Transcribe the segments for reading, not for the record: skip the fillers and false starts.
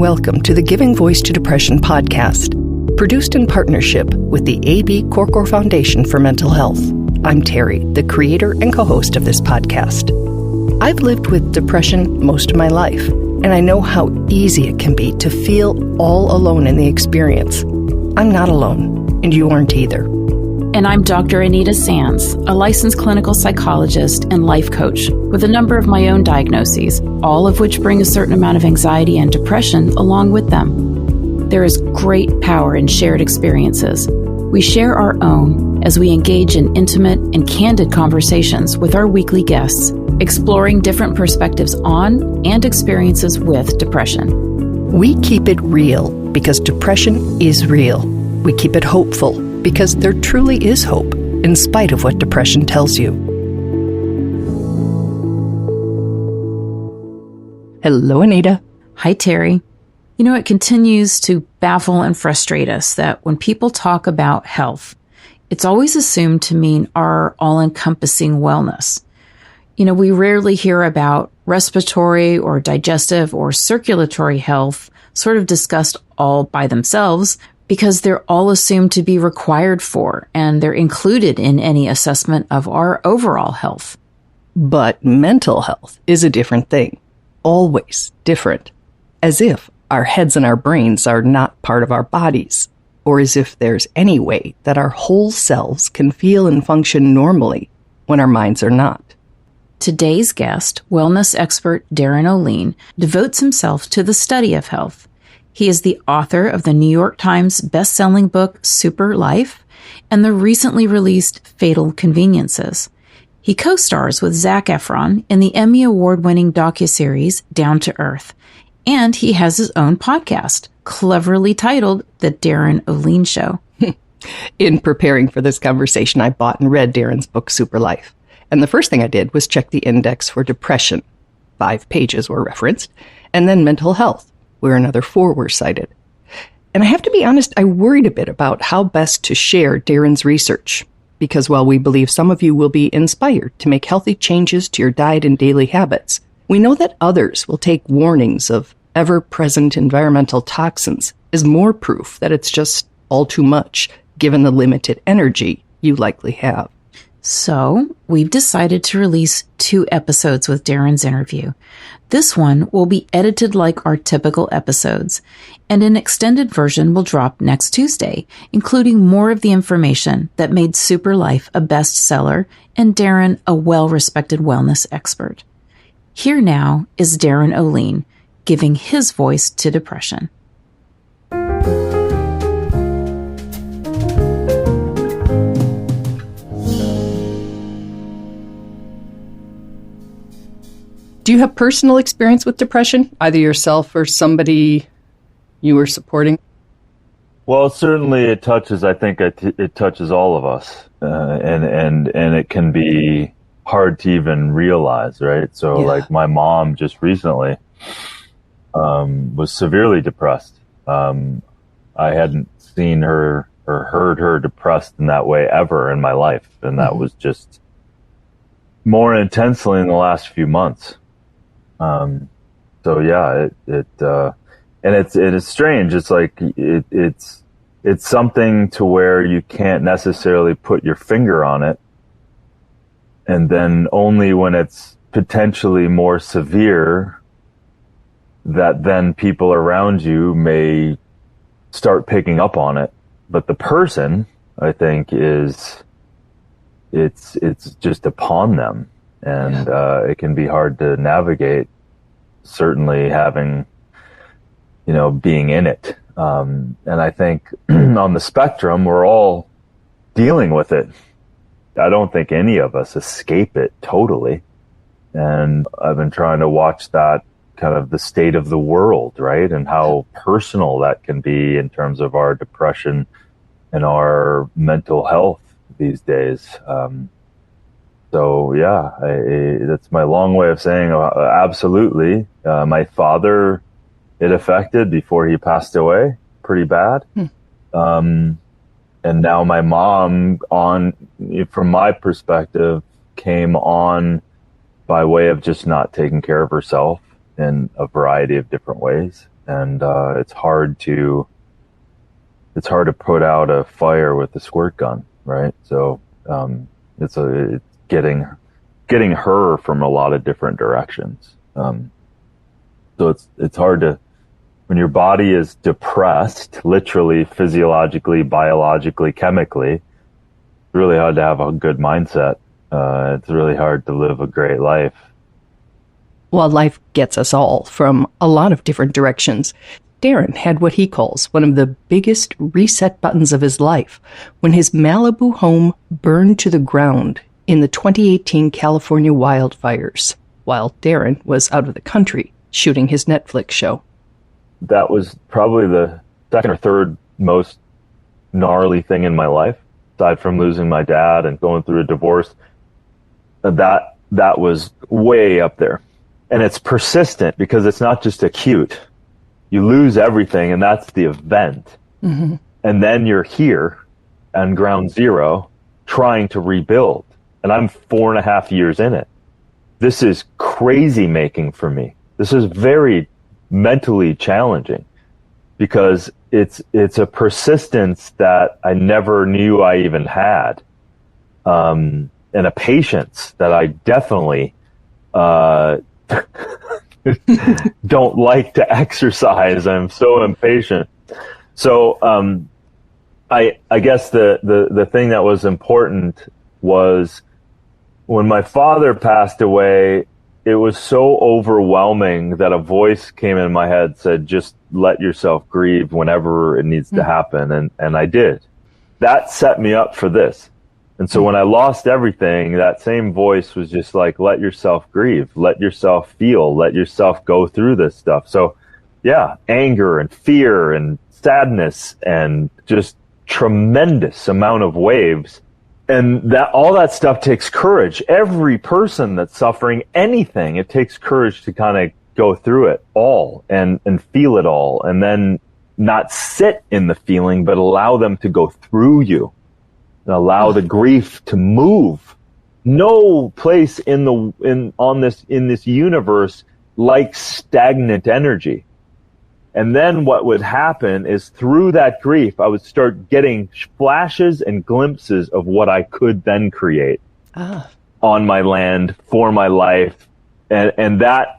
welcome to the Giving Voice to Depression podcast, produced in partnership with the A.B. Korkor Foundation for Mental Health. I'm Terry, the creator and co-host of this podcast. I've lived with depression most of my life, and I know how easy it can be to feel all alone in the experience. I'm not alone, and you aren't either. And I'm Dr. Anita Sands, a licensed clinical psychologist and life coach with a number of my own diagnoses, all of which bring a certain amount of anxiety and depression along with them. There is great power in shared experiences. We share our own as we engage in intimate and candid conversations with our weekly guests, exploring different perspectives on and experiences with depression. We keep it real because depression is real. We keep it hopeful because there truly is hope, in spite of what depression tells you. Hello, Anita. Hi, Terry. You know, it continues to baffle and frustrate us that when people talk about health, it's always assumed to mean our all-encompassing wellness. You know, we rarely hear about respiratory or digestive or circulatory health sort of discussed all by themselves, because they're all assumed to be required for, and they're included in any assessment of our overall health. But mental health is a different thing. Always different. As if our heads and our brains are not part of our bodies, or as if there's any way that our whole selves can feel and function normally when our minds are not. Today's guest, wellness expert Darren O'Lean, devotes himself to the study of health. He is the author of the New York Times best-selling book, Super Life, and the recently released Fatal Conveniences. He co-stars with Zac Efron in the Emmy Award-winning docuseries Down to Earth, and he has his own podcast, cleverly titled The Darren O'Lean Show. In preparing for this conversation, I bought and read Darren's book, Super Life, and the first thing I did was check the index for depression. 5 pages were referenced, and then mental health, where another 4 were cited. And I have to be honest, I worried a bit about how best to share Darren's research, because while we believe some of you will be inspired to make healthy changes to your diet and daily habits, we know that others will take warnings of ever-present environmental toxins as more proof that it's just all too much, given the limited energy you likely have. So, we've decided to release 2 episodes with Darren's interview. This one will be edited like our typical episodes, and an extended version will drop next Tuesday, including more of the information that made Super Life a bestseller and Darren a well-respected wellness expert. Here now is Darren O'Lean, giving his voice to depression. Do you have personal experience with depression, either yourself or somebody you were supporting? Well, certainly it touches, I think it touches all of us. And it can be hard to even realize, right? So like my mom just recently was severely depressed. I hadn't seen her or heard her depressed in that way ever in my life. And that was just more intensely in the last few months. So yeah, and it's strange. It's like, it's something to where you can't necessarily put your finger on it. And then only when it's potentially more severe that then people around you may start picking up on it. But the person, I think, it's just upon them. And it can be hard to navigate, certainly having, being in it. And I think on the spectrum, we're all dealing with it. I don't think any of us escape it totally. And I've been trying to watch that kind of the state of the world, right? And how personal that can be in terms of our depression and our mental health these days. So yeah, that's my long way of saying absolutely. My father, it affected before he passed away pretty bad. And now my mom, from my perspective, came on by way of just not taking care of herself in a variety of different ways. and it's hard to put out a fire with a squirt gun, right? So it's getting her from a lot of different directions. So it's hard to, when your body is depressed, literally, physiologically, biologically, chemically, it's really hard to have a good mindset. It's really hard to live a great life. While life gets us all from a lot of different directions, Darren had what he calls one of the biggest reset buttons of his life when his Malibu home burned to the ground in the 2018 California wildfires, while Darren was out of the country shooting his Netflix show. That was probably the second or third most gnarly thing in my life, aside from losing my dad and going through a divorce. That was way up there. And it's persistent because it's not just acute. You lose everything, and that's the event. Mm-hmm. And then you're here on ground zero trying to rebuild. And I'm 4.5 years in it. This is crazy making for me. This is very mentally challenging because it's a persistence that I never knew I even had. And a patience that I definitely don't like to exercise. I'm so impatient. So I guess the thing that was important was when my father passed away, it was so overwhelming that a voice came in my head, said, just let yourself grieve whenever it needs to happen. And I did. That set me up for this. And so when I lost everything, that same voice was just like, let yourself grieve, let yourself feel, let yourself go through this stuff. So yeah, anger and fear and sadness and just tremendous amount of waves. And that all that stuff takes courage. Every person that's suffering anything, it takes courage to kind of go through it all and feel it all, and then not sit in the feeling, but allow them to go through you and allow the grief to move. No place in this universe like stagnant energy. And then what would happen is through that grief, I would start getting flashes and glimpses of what I could then create on my land, for my life. And that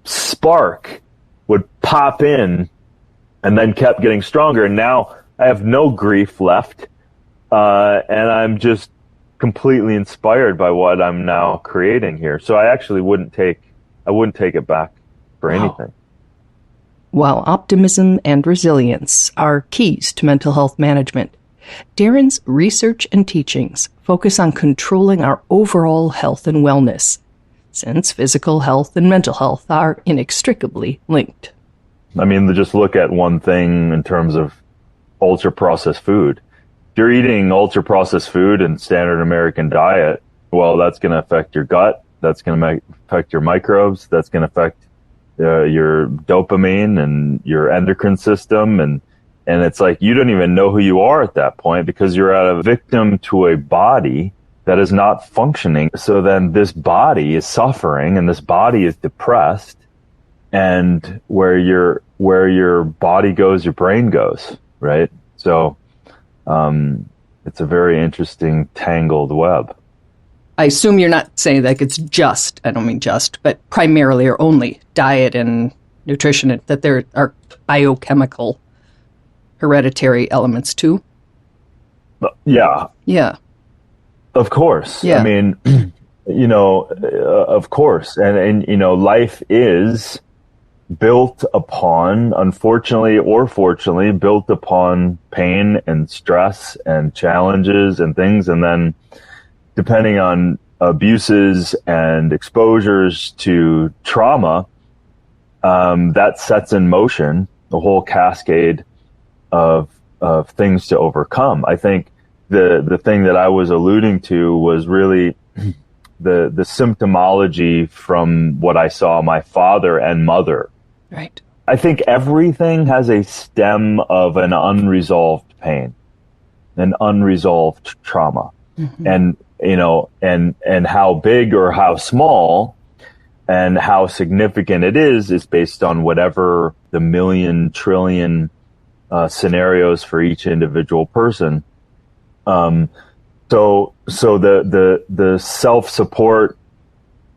spark would pop in and then kept getting stronger. And now I have no grief left. And I'm just completely inspired by what I'm now creating here. So I actually wouldn't take it back for anything. While optimism and resilience are keys to mental health management, Darren's research and teachings focus on controlling our overall health and wellness, since physical health and mental health are inextricably linked. I mean, just look at one thing in terms of ultra-processed food. If you're eating ultra-processed food and standard American diet, well, that's going to affect your gut, that's going to affect your microbes, that's going to affect your dopamine and your endocrine system, and it's like you don't even know who you are at that point because you're a victim to a body that is not functioning. So then this body is suffering and this body is depressed, and where your body goes, your brain goes, right? So it's a very interesting tangled web. I assume you're not saying that it's just, I don't mean just, but primarily or only diet and nutrition, that there are biochemical hereditary elements too? Yeah. Yeah. Of course. Yeah. I mean, of course. And life is built upon, unfortunately or fortunately, built upon pain and stress and challenges and things. And then depending on abuses and exposures to trauma, that sets in motion a whole cascade of things to overcome. I think the thing that I was alluding to was really the symptomology from what I saw my father and mother. Right. I think everything has a stem of an unresolved pain, an unresolved trauma. Mm-hmm. And how big or how small, And how significant it is based on whatever the million trillion scenarios for each individual person. So the self-support,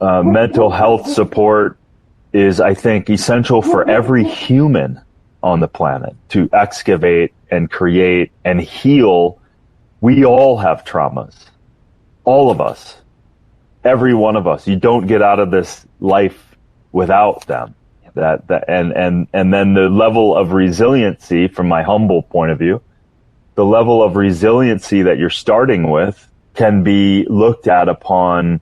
mental health support is, I think, essential for every human on the planet to excavate and create and heal. We all have traumas. All of us. Every one of us. You don't get out of this life without them. And then the level of resiliency, from my humble point of view, the level of resiliency that you're starting with can be looked at upon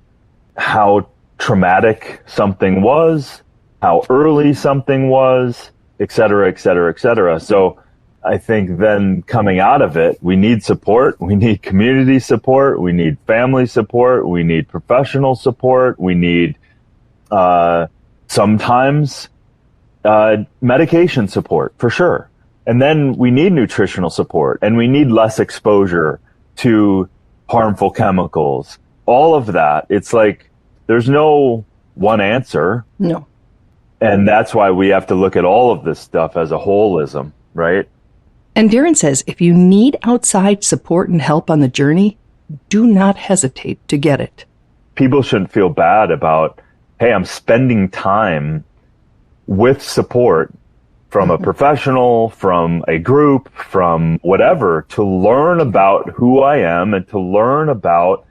how traumatic something was, how early something was, et cetera, et cetera, et cetera. So I think then coming out of it, we need support. We need community support. We need family support. We need professional support. We need sometimes medication support, for sure. And then we need nutritional support, and we need less exposure to harmful chemicals. All of that. It's like there's no one answer. No. And that's why we have to look at all of this stuff as a holism, right? And Darren says, if you need outside support and help on the journey, do not hesitate to get it. People shouldn't feel bad about, hey, I'm spending time with support from a professional, from a group, from whatever, to learn about who I am and to learn about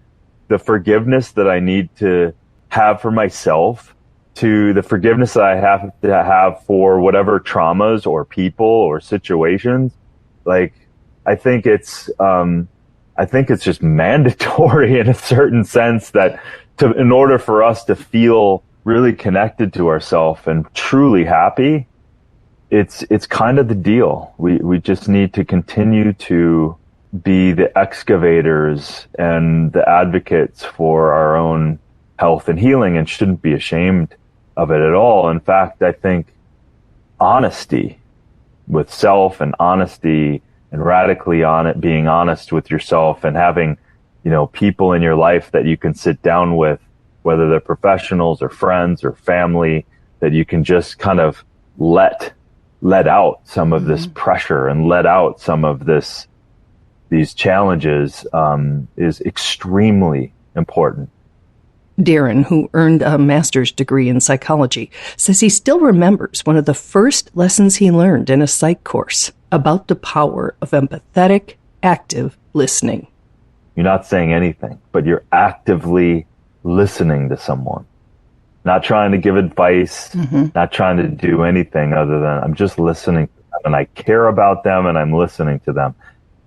the forgiveness that I need to have for myself, to the forgiveness that I have to have for whatever traumas or people or situations. Like, I think it's just mandatory in a certain sense that in order for us to feel really connected to ourselves and truly happy, it's kind of the deal. We just need to continue to be the excavators and the advocates for our own health and healing, and shouldn't be ashamed of it at all. In fact, I think honesty with self and honesty and radically being honest with yourself and having, people in your life that you can sit down with, whether they're professionals or friends or family, that you can just kind of let out some of this pressure and let out some of these challenges is extremely important. Darren, who earned a master's degree in psychology, says he still remembers one of the first lessons he learned in a psych course about the power of empathetic, active listening. You're not saying anything, but you're actively listening to someone. Not trying to give advice, not trying to do anything other than I'm just listening to them, and I care about them, and I'm listening to them.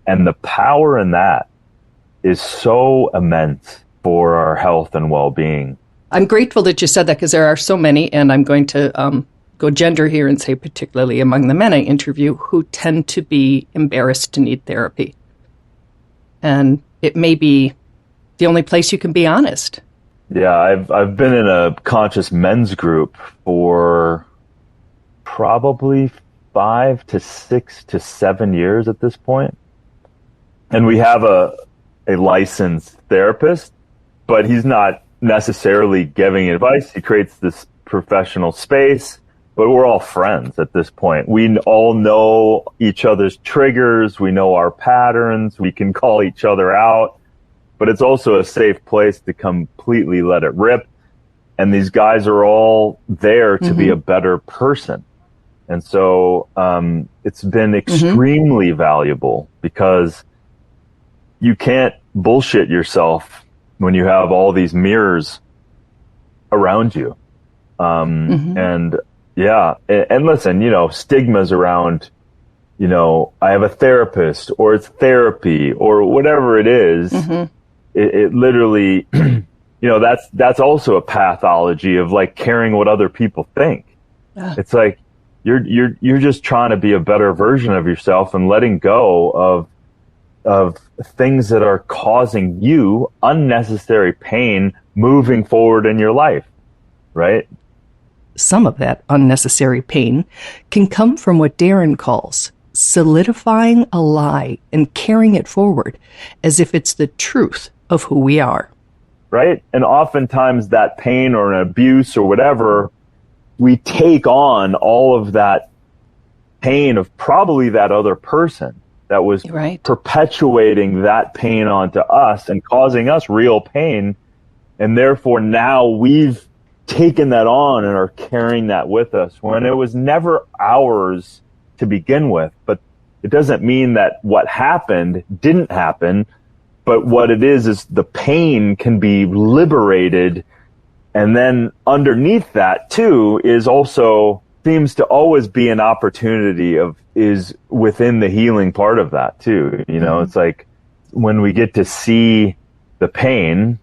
And the power in that is so immense for our health and well-being. I'm grateful that you said that, because there are so many, and I'm going to go gender here and say particularly among the men I interview, who tend to be embarrassed to need therapy. And it may be the only place you can be honest. Yeah, I've been in a conscious men's group for probably 5 to 6 to 7 years at this point. And we have a licensed therapist, but he's not necessarily giving advice. He creates this professional space, but we're all friends at this point. We all know each other's triggers. We know our patterns. We can call each other out, but it's also a safe place to completely let it rip. And these guys are all there to be a better person. And so it's been extremely valuable, because you can't bullshit yourself when you have all these mirrors around you. And yeah, and listen, stigmas around, I have a therapist, or it's therapy, or whatever it is. It literally, that's also a pathology of like caring what other people think. It's like you're just trying to be a better version of yourself and letting go of things that are causing you unnecessary pain moving forward in your life, right? Some of that unnecessary pain can come from what Darren calls solidifying a lie and carrying it forward as if it's the truth of who we are. right? And oftentimes that pain or an abuse or whatever, we take on all of that pain of probably that other person that was perpetuating that pain onto us and causing us real pain. And therefore now we've taken that on and are carrying that with us when it was never ours to begin with. But it doesn't mean that what happened didn't happen. But what it is the pain can be liberated. And then underneath that too is also seems to always be an opportunity is within the healing part of that too. You know, it's like when we get to see the pain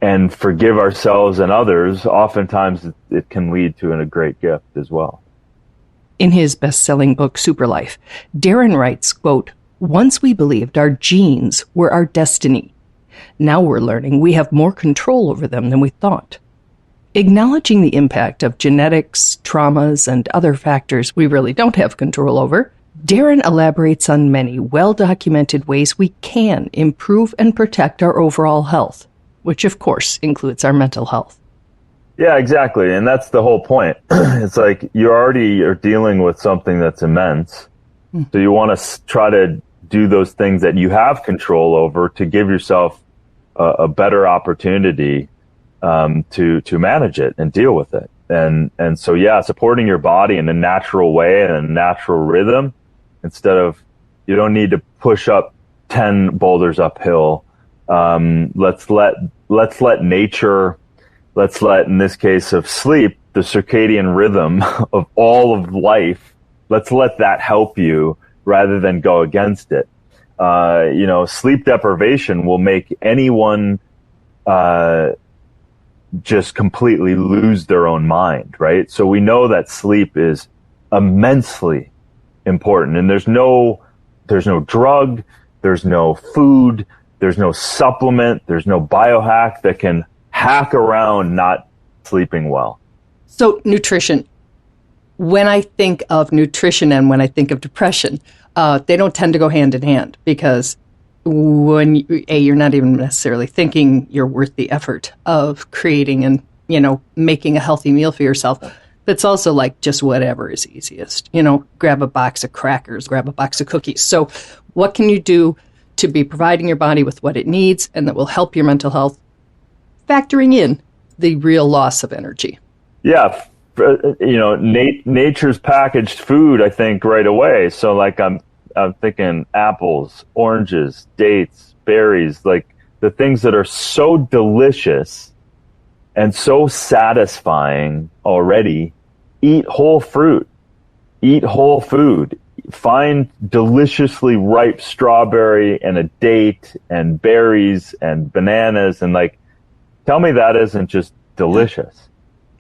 and forgive ourselves and others, oftentimes it can lead to a great gift as well. In his best-selling book, Superlife, Darren writes, quote, "Once we believed our genes were our destiny. Now we're learning we have more control over them than we thought. Acknowledging the impact of genetics, traumas, and other factors we really don't have control over, Darren elaborates on many well-documented ways we can improve and protect our overall health, which of course includes our mental health." Yeah, exactly. And that's the whole point. It's like you already are dealing with something that's immense. So you want to try to do those things that you have control over to give yourself a better opportunity to manage it and deal with it. And so, yeah, supporting your body in a natural way and a natural rhythm instead of, you don't need to push up 10 boulders uphill. Let's let nature, in this case of sleep, the circadian rhythm of all of life, let's let that help you rather than go against it. Sleep deprivation will make anyone just completely lose their own mind, right? So we know that sleep is immensely important, and there's no drug, there's no food, there's no supplement, there's no biohack that can hack around not sleeping well. So nutrition. When I think of nutrition and when I think of depression, they don't tend to go hand in hand, because when you're not even necessarily thinking you're worth the effort of creating and, making a healthy meal for yourself. It's also like just whatever is easiest, grab a box of crackers, grab a box of cookies. So what can you do to be providing your body with what it needs and that will help your mental health, factoring in the real loss of energy? Yeah. Nature's packaged food, I think, right away. So like I'm thinking apples, oranges, dates, berries, like the things that are so delicious and so satisfying already. Eat whole fruit, eat whole food, find deliciously ripe strawberry and a date and berries and bananas, and tell me that isn't just delicious.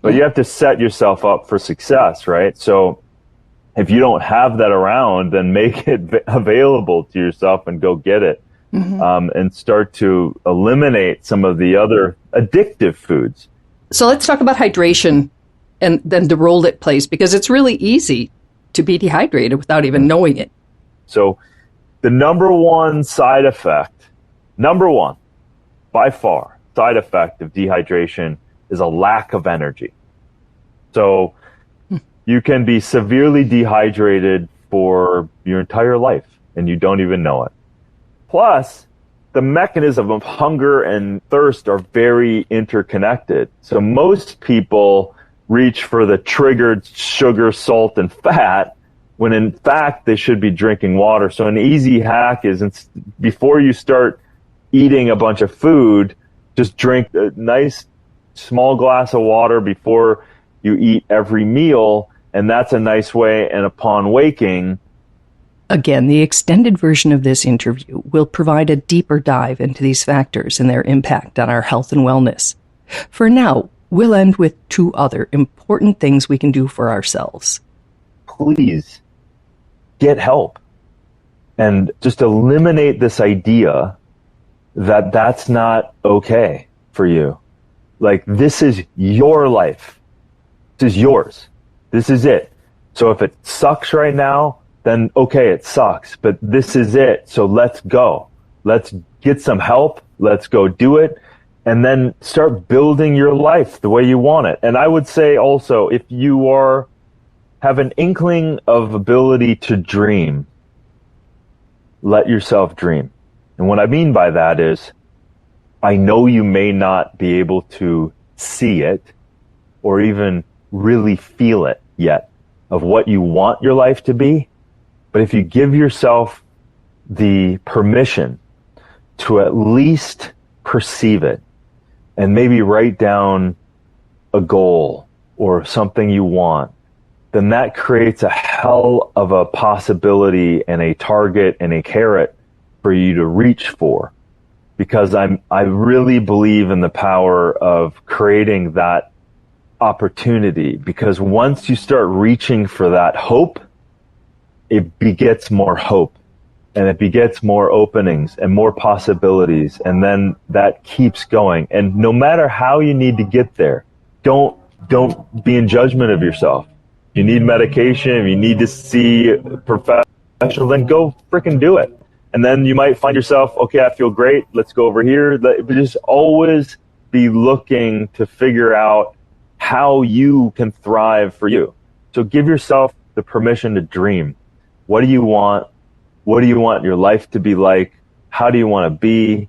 But you have to set yourself up for success, right? So if you don't have that around, then make it available to yourself and go get it. And start to eliminate some of the other addictive foods. So let's talk about hydration and then the role it plays, because it's really easy to be dehydrated without even knowing it. So the number one by far, side effect of dehydration is a lack of energy. So you can be severely dehydrated for your entire life and you don't even know it. Plus, the mechanism of hunger and thirst are very interconnected. So most people reach for the triggered sugar, salt, and fat, when in fact they should be drinking water. So an easy hack is, before you start eating a bunch of food, just drink a nice small glass of water before you eat every meal, and that's a nice way. And upon waking... Again, the extended version of this interview will provide a deeper dive into these factors and their impact on our health and wellness. For now, we'll end with two other important things we can do for ourselves. Please get help and just eliminate this idea that that's not okay for you. This is your life. This is yours. This is it. So if it sucks right now, then okay, it sucks, but this is it. So let's go. Let's get some help. Let's go do it. and then start building your life the way you want it. And I would say also, if you have an inkling of ability to dream, let yourself dream. And what I mean by that is, I know you may not be able to see it or even really feel it yet of what you want your life to be. But if you give yourself the permission to at least perceive it and maybe write down a goal or something you want, then that creates a hell of a possibility and a target and a carrot for you to reach for. Because I really believe in the power of creating that opportunity. Because once you start reaching for that hope, it begets more hope, and it begets more openings and more possibilities. And then that keeps going. And no matter how you need to get there, don't be in judgment of yourself. You need medication, if you need to see a professional, then go freaking do it. And then you might find yourself, okay, I feel great, let's go over here. But just always be looking to figure out how you can thrive for you. So give yourself the permission to dream. What do you want? What do you want your life to be like? How do you want to be?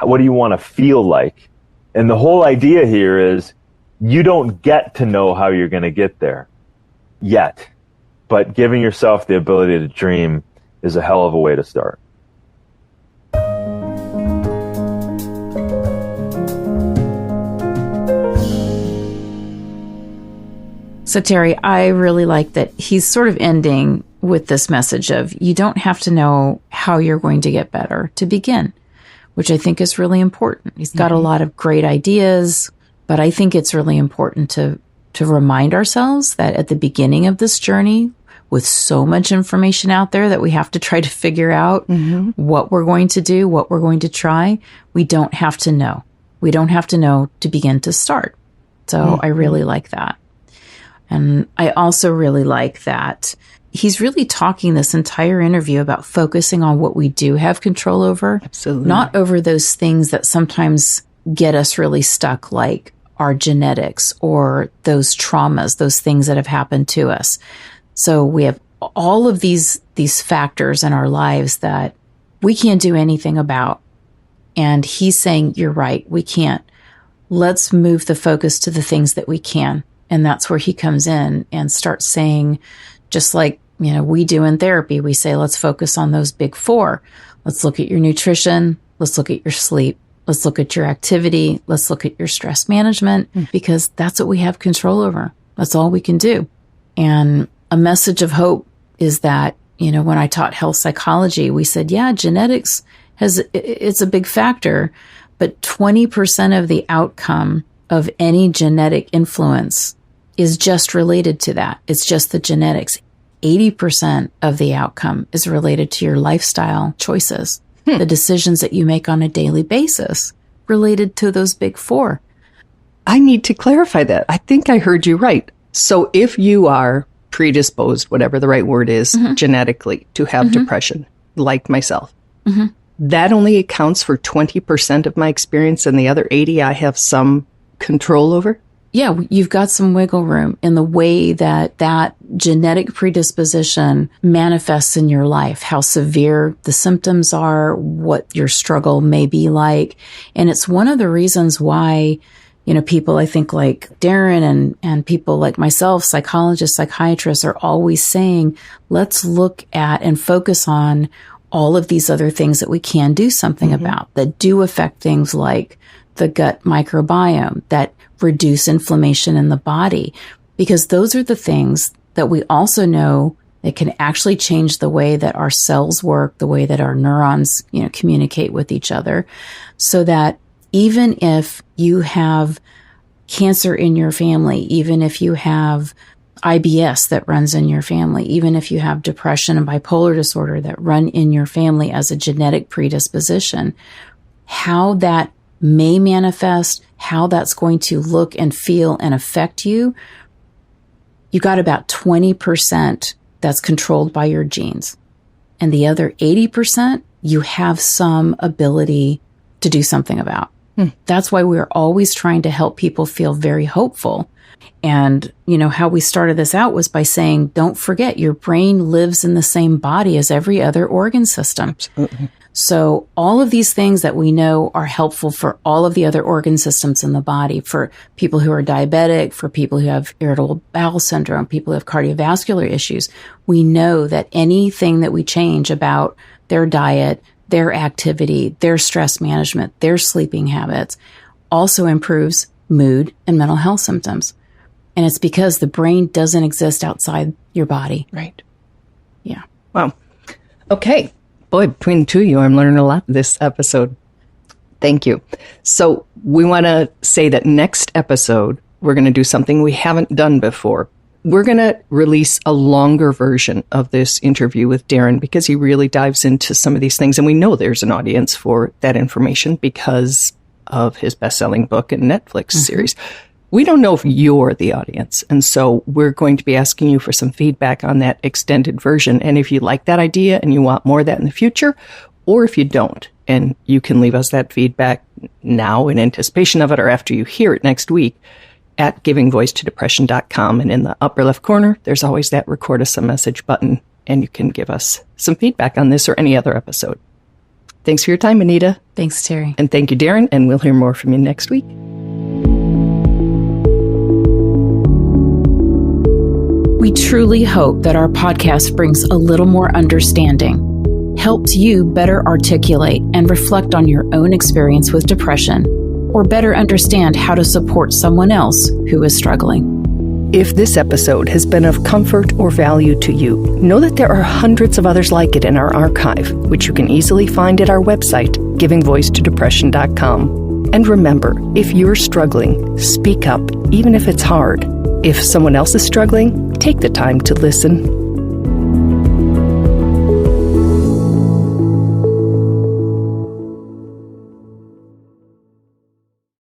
What do you want to feel like? And the whole idea here is you don't get to know how you're going to get there yet, but giving yourself the ability to dream is a hell of a way to start. So Terry, I really like that he's sort of ending with this message of you don't have to know how you're going to get better to begin, which I think is really important. He's got a lot of great ideas, but I think it's really important to remind ourselves that at the beginning of this journey, with so much information out there that we have to try to figure out what we're going to do, what we're going to try, we don't have to know. We don't have to know to begin to start. So I really like that. And I also really like that he's really talking this entire interview about focusing on what we do have control over. Absolutely. Not over those things that sometimes get us really stuck, like our genetics or those traumas, those things that have happened to us. So we have all of these factors in our lives that we can't do anything about. And he's saying, you're right, we can't. Let's move the focus to the things that we can. And that's where he comes in and starts saying, just like, we do in therapy, we say, let's focus on those big four. Let's look at your nutrition. Let's look at your sleep. Let's look at your activity. Let's look at your stress management, because that's what we have control over. That's all we can do. And a message of hope is that, when I taught health psychology, we said, yeah, genetics it's a big factor, but 20% of the outcome of any genetic influence is just related to that. It's just the genetics. 80% of the outcome is related to your lifestyle choices, the decisions that you make on a daily basis related to those big four. I need to clarify that. I think I heard you right. So if you are predisposed, whatever the right word is, genetically to have depression, like myself, that only accounts for 20% of my experience, and the other 80 I have some control over? Yeah, you've got some wiggle room in the way that genetic predisposition manifests in your life, how severe the symptoms are, what your struggle may be like. And it's one of the reasons why, people I think like Darren and people like myself, psychologists, psychiatrists, are always saying, let's look at and focus on all of these other things that we can do something about, that do affect things like the gut microbiome, that reduce inflammation in the body, because those are the things that we also know that can actually change the way that our cells work, the way that our neurons, communicate with each other, so that even if you have cancer in your family, even if you have IBS that runs in your family, even if you have depression and bipolar disorder that run in your family as a genetic predisposition, how that may manifest, how that's going to look and feel and affect you, you got about 20% that's controlled by your genes. And the other 80%, you have some ability to do something about. That's why we're always trying to help people feel very hopeful. And, how we started this out was by saying, don't forget, your brain lives in the same body as every other organ system. Absolutely. So all of these things that we know are helpful for all of the other organ systems in the body, for people who are diabetic, for people who have irritable bowel syndrome, people who have cardiovascular issues. We know that anything that we change about their diet, their activity, their stress management, their sleeping habits also improves mood and mental health symptoms. And it's because the brain doesn't exist outside your body. Right. Yeah. Wow. Okay. Boy, between the two of you, I'm learning a lot this episode. Thank you. So we want to say that next episode, we're going to do something we haven't done before. We're going to release a longer version of this interview with Darren because he really dives into some of these things. And we know there's an audience for that information because of his best-selling book and Netflix series. We don't know if you're the audience. And so we're going to be asking you for some feedback on that extended version. And if you like that idea and you want more of that in the future, or if you don't, and you can leave us that feedback now in anticipation of it or after you hear it next week at givingvoicetodepression.com. And in the upper left corner, there's always that record us a message button, and you can give us some feedback on this or any other episode. Thanks for your time, Anita. Thanks, Terry. And thank you, Darren. And we'll hear more from you next week. We truly hope that our podcast brings a little more understanding, helps you better articulate and reflect on your own experience with depression, or better understand how to support someone else who is struggling. If this episode has been of comfort or value to you, know that there are hundreds of others like it in our archive, which you can easily find at our website, givingvoicetodepression.com. And remember, if you're struggling, speak up, even if it's hard. If someone else is struggling, take the time to listen.